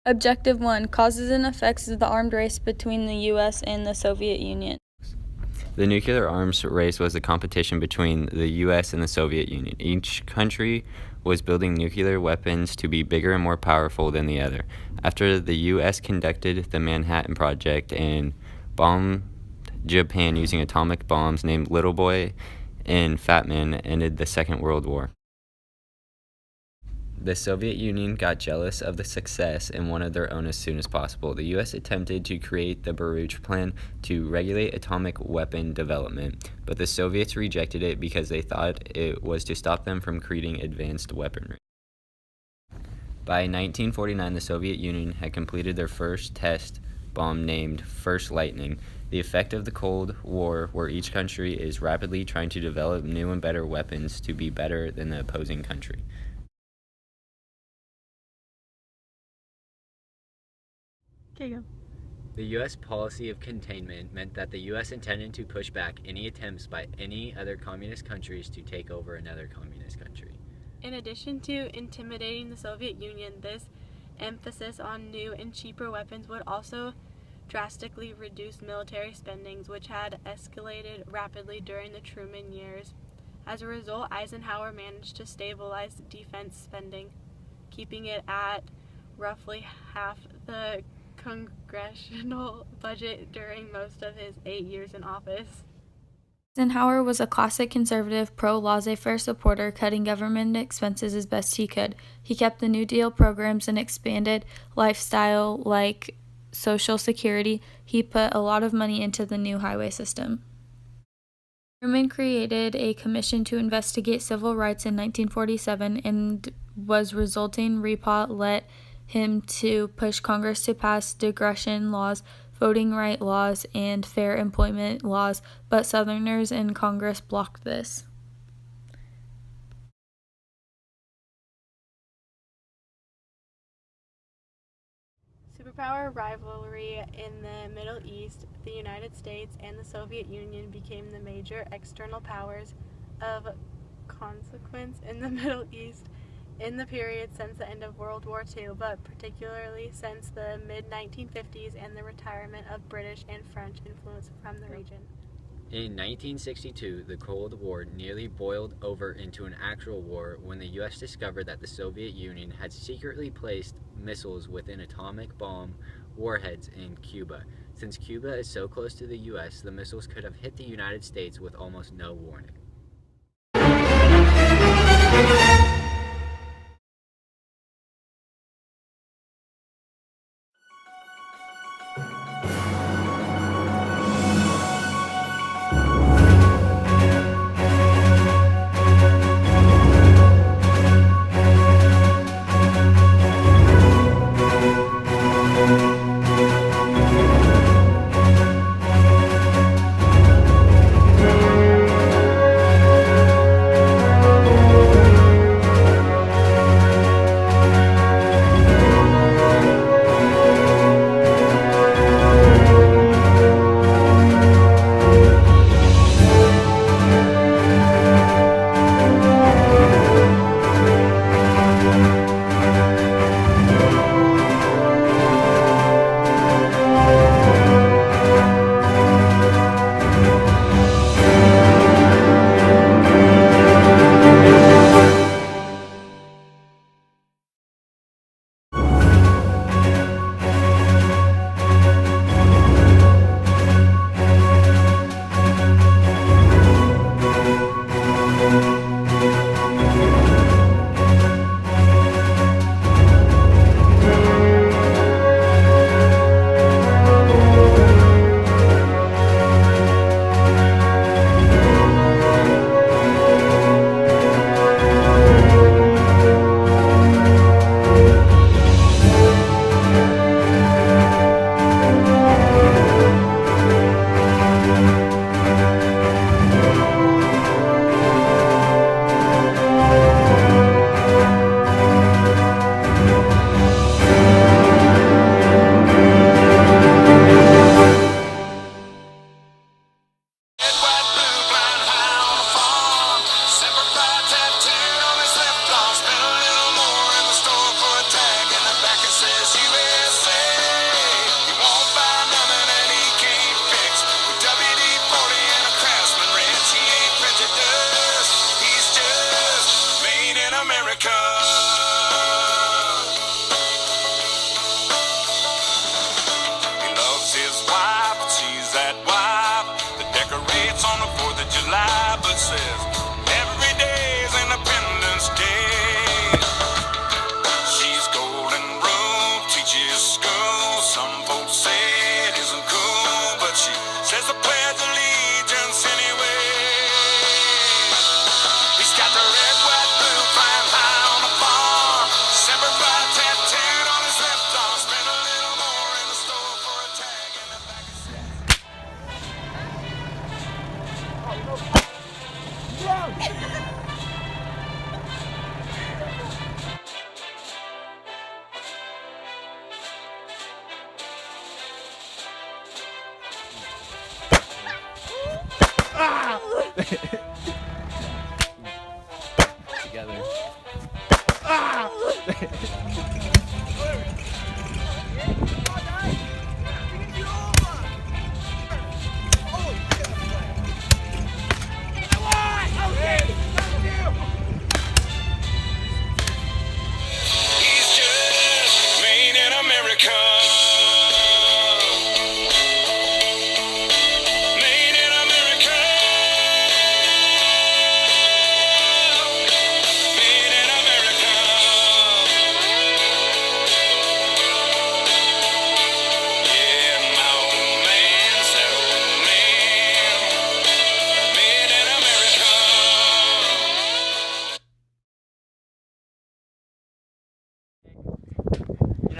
Objective 1: Causes and effects of the armed race between the U.S. and the Soviet Union. The nuclear arms race was a competition between the U.S. and the Soviet Union. Each country was building nuclear weapons to be bigger and more powerful than the other. After the U.S. conducted the Manhattan Project and bombed Japan using atomic bombs named Little Boy and Fat Man, ended the Second World War. The Soviet Union got jealous of the success and wanted their own as soon as possible. The U.S. attempted to create the Baruch Plan to regulate atomic weapon development, but the Soviets rejected it because they thought it was to stop them from creating advanced weaponry. By 1949, the Soviet Union had completed their first test bomb named First Lightning. The effect of the Cold War, where each country is rapidly trying to develop new and better weapons to be better than the opposing country. The U.S. policy of containment meant that the U.S. intended to push back any attempts by any other communist countries to take over another communist country. In addition to intimidating the Soviet Union, this emphasis on new and cheaper weapons would also drastically reduce military spending, which had escalated rapidly during the Truman years. As a result, Eisenhower managed to stabilize defense spending, keeping it at roughly half the congressional budget during most of his 8 years in office. Eisenhower was a classic conservative, pro-laissez-faire supporter, cutting government expenses as best he could. He kept the New Deal programs and expanded lifestyle like Social Security. He put a lot of money into the new highway system. Truman created a commission to investigate civil rights in 1947, and was resulting report led him to push Congress to pass degradation laws, voting right laws, and fair employment laws, but Southerners in Congress blocked this. Superpower rivalry in the Middle East, the United States and the Soviet Union became the major external powers of consequence in the Middle East in the period since the end of World War II, but particularly since the mid-1950s and the retirement of British and French influence from the region. In 1962, the Cold War nearly boiled over into an actual war when the U.S. discovered that the Soviet Union had secretly placed missiles within atomic bomb warheads in Cuba. Since Cuba is so close to the U.S., the missiles could have hit the United States with almost no warning.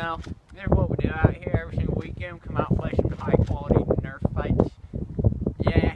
know, this is what we do out here every single weekend. We come out and play some high quality Nerf fights. Yeah,